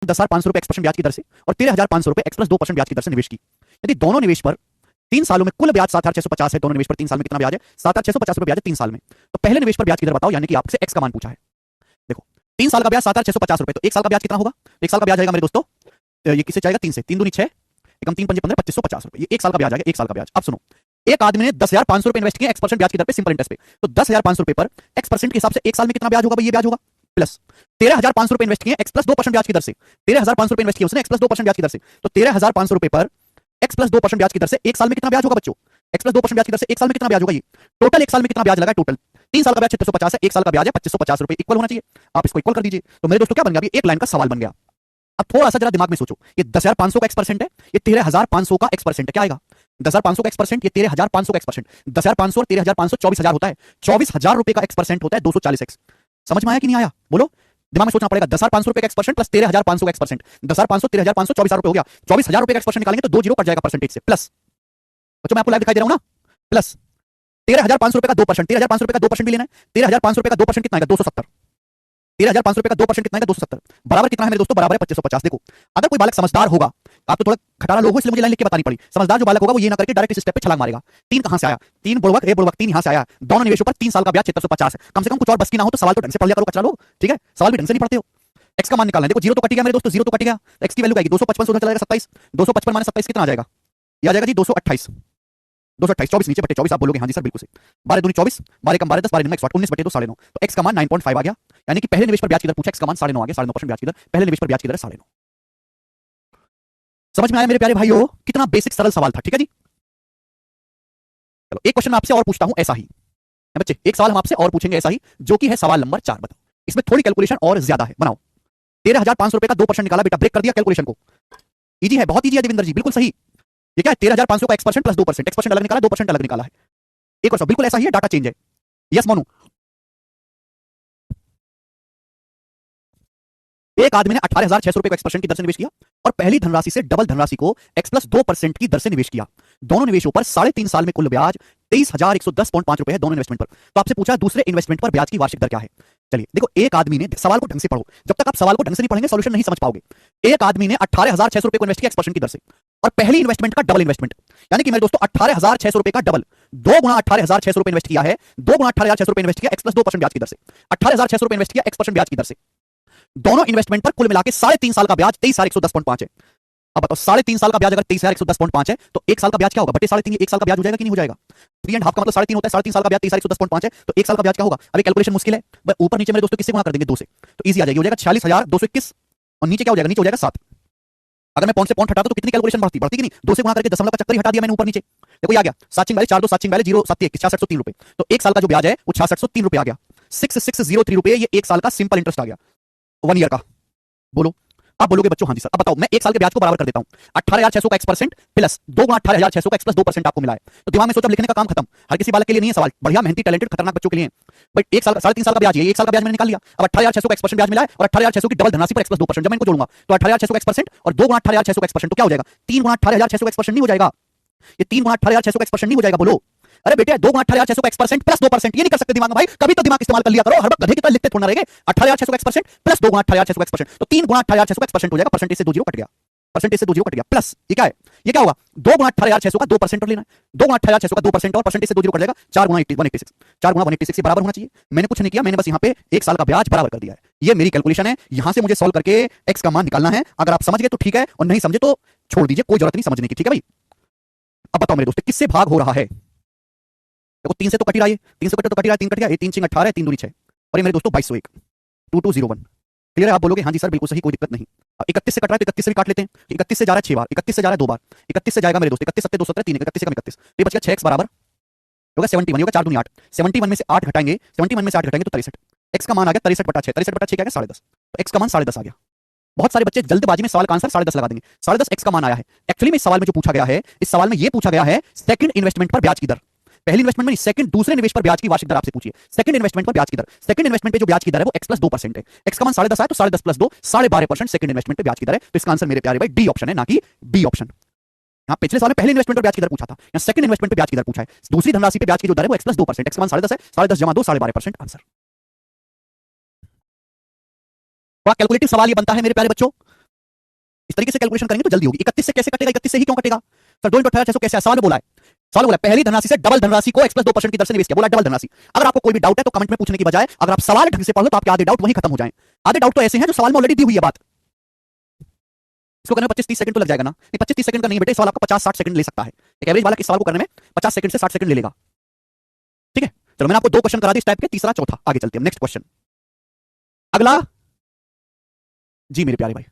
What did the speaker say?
10,500 रुपए x percent ब्याज की दर से और 13,500 रुपए एक्स प्लस 2% ब्याज की दर से निवेश की। यदि दोनों निवेश पर 3 सालों में कुल ब्याज 7,650 है, दोनों निवेश पर 3 साल में कितना ब्याज है? 7,650 रुपए ब्याज है 3 साल में। तो पहले निवेश पर ब्याज की दर बताओ, यानी कि आपसे एक्स का मान पूछा है। देखो 3 साल का ब्याज 7,650 रुपए, तो 1 साल का ब्याज कितना होगा? 1 साल का ब्याज आएगा मेरे दोस्तों, ये किससे जाएगा? 3 से, 3 दूनी 6, एकम 3 पंजे 15, 2,550 रुपए, ये 1 साल का ब्याज आ गया। 1 साल का ब्याज। अब सुनो, एक आदमी ने 10,500 रुपए इन्वेस्ट किए एक्स परसेंट ब्याज की दर पे, सिंपल इंटरेस्ट पे, तो 10,500 रुपए पर एक्स परसेंट के हिसाब से 1 साल में कितना ब्याज होगा भाई? ये ब्याज होगा प्लस 13,500 रुपए इन्वेस्ट किए एक्स प्लस 2% ब्याज की दर से, 13,500 रुपए इन्वेस्ट किए उसने एक्स प्लस 2% ब्याज की दर से, तो 13,500 रुपए पर एक्स प्लस 2% ब्याज की दर से 1 साल में कितना ब्याज होगा बच्चों? एक्स प्लस 2% ब्याज की दर से 1 साल में कितना ब्याज होगा? ये टोटल 1 साल में कितना ब्याज लगा? टोटल 3 साल का ब्याज 650 है, 1 साल का ब्याज है 2,550 रुपए, इक्वल होना चाहिए। आप इसको इक्वल कर दीजिए, तो मेरे दोस्तों क्या बन गया? अभी एक लाइन का सवाल बन गया। अब थोड़ा सा जरा दिमाग में सोचो, ये 10,500 का एक्स परसेंट है, ये 13,500 का एक्स परसेंट है, क्या आएगा? 10,500 का एक्स परसेंट, ये 13,500 का एक्स परसेंट, 10,500 और 13,500 24,000 होता है, 24,000 रुपए का एक्स परसेंट होता है 240 एक्स। समझ में आया कि नहीं आया? बोलो, दिमाग में सोचना पड़ेगा। 10,500 रुपए का एक्स परसेंट प्लस 13,500 का एक्स परसेंट, 10,500 13,500 24,000 रुपए हो गया, 24,000 रुपए का एक्स परसेंट निकालेंगे तो 2 जीरो कट जाएगा परसेंटेज से, प्लस बच्चों मैं आपको लाइव दिखाई दे रहा हूं ना, प्लस 13,500 रुपए का 2%, 13,500 रुपए का 2% भी लेना है, 13,500 रुपए का 2% कितना आएगा? 270। 13,500 रुपए का 2% कितना है? 270 बराबर कितना है मेरे दोस्तों? बराबर है 2,550। देखो अगर कोई बालक समझदार होगा, आप तो थोड़ा खटारा लोग हो इसलिए मुझे लाइन लिख के बतानी पड़ी, समझदार जो बालक होगा वो ये ना करके डायरेक्ट इस स्टेप पे छलांग मारेगा। 3 कहां से आया? 3 बुड़वक, ए बुड़वक 3 यहां से आया, दोनों निवेशों पर 3 साल का ब्याज 750 है। कम से कम कुछ और बस की ना हो तो सवाल तो ढंग से पढ़ लिया करो कचरा लोग, ठीक है? सवाल भी ढंग से नहीं पढ़ते हो। एक्स का मान निकालना है, देखो जीरो तो कट गया मेरे दोस्तों, जीरो तो कट गया, एक्स की वैल्यू आएगी 255 से चला जाएगा 27, 255 माइनस 27 कितना आ जाएगा? ये आ जाएगा जी 228, 228, 24 नीचे बटे 24, आप बोलोगे हाँ जी सर बिल्कुल सही। 12 दूनी 24, 12 कम 12 10, 12 1 19 बटे 2 9.5, तो एक्स का मान 9.5 आ गया, यानी कि पहले निवेश पर ब्याज की दर पूछा, एक्स का मान 9.5 आ गया, 9.5% ब्याज की दर, पहले निवेश पर ब्याज की दर 9.5। समझ में आया मेरे प्यारे भाइयों? कितना बेसिक सरल सवाल था, ठीक है जी। चलो एक क्वेश्चन मैं आपसे और पूछता हूं ऐसा ही, बच्चे एक सवाल हम आपसे और पूछेंगे ऐसा ही, जो कि है सवाल नंबर 4। बताओ, इसमें थोड़ी कैलकुलेशन और ज्यादा है, बनाओ। 13,500 रुपए का 2% निकाला बेटा, ब्रेक कर दिया कैलकुलेशन को, इजी है, बहुत इजी है देवेंद्र जी, बिल्कुल सही। ये क्या है? 13,500 का x percent plus 2%, x percent अलग निकाला, 2% अलग निकाला है। एक और सब बिल्कुल ऐसा ही है, डाटा चेंज है। यस मोनू, एक आदमी ने 18,600 रुपए को एक्स परसेंट की दर से निवेश किया और पहली धनराशि से डबल धनराशि को एक्स प्लस 2% की दर से निवेश किया। दोनों निवेशों पर 3.5 साल में कुल ब्याज 23,110.5 रुपए है दोनों इन्वेस्टमेंट पर। तो आपसे पूछा दूसरे इन्वेस्टमेंट पर ब्याज की वार्षिक दर क्या है? चलिए देखो, एक आदमी ने, सवाल को ढंग से पढ़ो, जब तक आप सवाल को ढंग से नहीं पढ़ेंगे सॉल्यूशन नहीं समझ पाओगे। एक आदमी ने 18,600 रुपए को इन्वेस्ट किया एक्स परसेंट की दर से और पहली इन्वेस्टमेंट का डबल इन्वेस्टमेंट, यानी कि मेरे दोस्तों 18,600 रुपए का डबल, 2 गुना 18,600 रुपए इन्वेस्ट किया है, 2 गुना 18,600 रुपए इन्वेस्ट किया एक्स प्लस 2% ब्याज की दर से, 18,600 रुपए इन्वेस्ट किया एक्स परसेंट ब्याज की दर से, दोनों इन्वेस्टमेंट पर कुल मिलाकर 3.5 साल का ब्याज 23,110.5 है। अब बताओ 3.5 साल का ब्याज अगर 23,110.5 है तो 1 साल का ब्याज क्या होगा? बटे 3.5, 1 साल का ब्याज हो जाएगा कि नहीं हो जाएगा? 3.5 का मतलब 3.5 होता है, 3.5 साल का ब्याज 23,110.5 है, तो 1 साल का ब्याज क्या होगा? अभी कैलकुलेशन मुश्किल है, ऊपर नीचे मेरे दोस्तों किससे गुणा कर देंगे? 2 से, तो इजी आ जाएगी, हो जाएगा 46,221 और नीचे क्या हो जाएगा? नीचे हो जाएगा 7। अगर मैं पॉइंट से पॉइंट हटा दूं तो कितनी कैलकुलेशन बढ़ती कि नहीं? 2 से गुणा करके दशमलव का चक्कर ही हटा दिया मैंने ऊपर नीचे, देखो ये आ गया 7 वाले 4 2 7 वाले 0 7 21 6603 रुपए। तो 1 साल का जो ब्याज है वो 6603 रुपए आ गया, 6603 रुपए, ये 1 साल का सिंपल इंटरेस्ट आ गया, 1 ईयर का। बोलो, आप बोलोगे बच्चों हाँ जी सर। अब बताओ, मैं 1 साल के ब्याज को बराबर कर देता हूं, 18,600 का एक्स परसेंट प्लस 2 गुना 18,600 का एक्स प्लस 2% आपको मिला है, तो दिमाग में सोच, अब लिखने का काम खत्म। हर किसी बालक के लिए नहीं है सवाल, बढ़िया मेहनती टैलेंटेड खतरनाक बच्चों के लिए। भाई 1 साल 3.5 साल का ब्याज है, 1 साल का ब्याज मैंने निकाल लिया, अब 18,600 का एक्स परसेंट ब्याज मिला है और 18,600 की डबल धनराशि पर एक्स प्लस 2%, जब मैं इनको जोड़ूंगा तो 18,600 का एक्स परसेंट और 2 गुना 18,600 का एक्स परसेंट, तो क्या हो जाएगा? 3 गुना 18,600 का एक्स परसेंट नहीं हो जाएगा? ये 3 गुना 18,600 का एक्स परसेंट नहीं हो जाएगा? बोलो, अरे बेटे 2 गुना 18,600 का एक्स परसेंट प्लस 2%, ये नहीं कर सकते दिमाग में भाई, कभी तो दिमाग इस्तेमाल कर लिया करो, हर वक्त गधे की तरह लिखते थोड़ा रहेंगे। 18,600 का एक्स परसेंट प्लस 2 गुना 18,600 का एक्स परसेंट, तो 3 गुना 18,600 का एक्स परसेंट हो जाएगा, परसेंटेज से 2 जीरो कट गया, परसेंटेज से 2 जीरो कट गया, प्लस ये क्या है? ये क्या होगा? 2 गुना 18,600 का 2% और लेना है, 2 गुना 18,600 का 2% और परसेंटेज से 2 जीरो कट जाएगा, 4 गुना 186, 4 गुना 186 बराबर होना चाहिए। मैंने कुछ नहीं किया, मैंने बस यहाँ पे 1 साल का ब्याज बराबर कर दिया है, ये मेरी कैलकुलेशन है। यहां से मुझे सॉल्व करके एक्स का मान निकालना है, अगर आप समझ गए तो ठीक है और नहीं समझे तो छोड़ दीजिए, कोई जरूरत नहीं समझने की, ठीक है भाई। अब बताओ मेरे दोस्तों किससे भाग हो रहा है? देखो 3 से तो कट ही रहा है, 3 से कटे तो कट ही रहा है, 3 कट गया, 3 6 18 है, 3 दूनी 6 और ये मेरे दोस्तों 2201 2201। क्लियर है? आप बोलोगे हाँ जी सर बिल्कुल सही, कोई दिक्कत नहीं। 31 से कट रहा है तो 31 से भी काट लेते हैं, 31 से जा रहा है 6 बार, 31 से जा रहा है 2 बार, 31 से जाएगा मेरे दोस्त 31 7 217 3 31 से कम 31, ये बच गया 6x बराबर होगा 71, होगा 4 दूनी 8, 71 में से 8 घटाएंगे, 71 में से 8 घटाएंगे तो 63, x का मान आ गया 63/6, 63/6 क्या आ गया? 10.5, तो x का मान 10.5 आ गया। बहुत सारे बच्चे जल्दबाजी में सवाल का आंसर 10.5 लगा देंगे, 10.5 x का मान आया है। एक्चुअली में इस सवाल में जो पूछा गया है, इस सवाल में ये पूछा गया है सेकंड इन्वेस्टमेंट पर ब्याज की दर, पहली इन्वेस्टमेंट में सेकंड, दूसरे निवेश पर ब्याज की वार्षिक दर आपसे पूछिए, सेकंड इन्वेस्टमेंट पर ब्याज की दर, सेकंड इन्वेस्टमेंट पे जो ब्याज की दर है वो x प्लस 2% है, x का मान 10.5 है तो 10.5 प्लस 2 12.5% सेकंड इन्वेस्टमेंट पे ब्याज की दर है, तो इसका आंसर मेरे प्यारे भाई डी ऑप्शन है, ना कि बी ऑप्शन। यहाँ पिछले साल में पहले इन्वेस्टमेंट पर ब्याज की दर पूछा था, यहाँ सेकंड इन्वेस्टमेंट पे ब्याज की दर पूछा है, दूसरी धनराशि पे ब्याज की जो दर है वो x प्लस 2%, x का मान 10.5 है, 10.5 जमा 2 12.5% आंसर। थोड़ा कैलकुलेटिव सवाल ये बनता है मेरे प्यारे बच्चों, इस तरीके से कैलकुलेशन करेंगे तो जल्दी होगी। 31 से कैसे कटेगा, 31 से ही क्यों कटेगा सर? 2 × 18,600 कैसे? सवाल में बोला है, सवाल बोला पहली धनराशि से डबल धनराशि को x + 2% की दर से निवेश किया, बोला डबल धनराशि। अगर आपको कोई भी डाउट है तो कमेंट में पूछने की बजाय अगर आप सवाल ढंग से पढ़ लो तो आपके आधे डाउट वहीं खत्म हो जाएं। आधे डाउट तो ऐसे हैं जो सवाल में ऑलरेडी दी हुई है बात। इसको करने में 25-30 सेकंड तो लग जाएगा ना? नहीं 25-30 सेकंड का नहीं बेटे, सवाल आपका 50-60 सेकंड ले सकता है। एक एवरेज वाला किस सवाल को करने में 50 सेकंड से 60 सेकंड ले लेगा। ठीक है, चलो मैंने आपको 2 क्वेश्चन करा दिए इस टाइप के, तीसरा चौथा आगे चलते हैं। नेक्स्ट क्वेश्चन अगला। जी मेरे प्यारे भाई।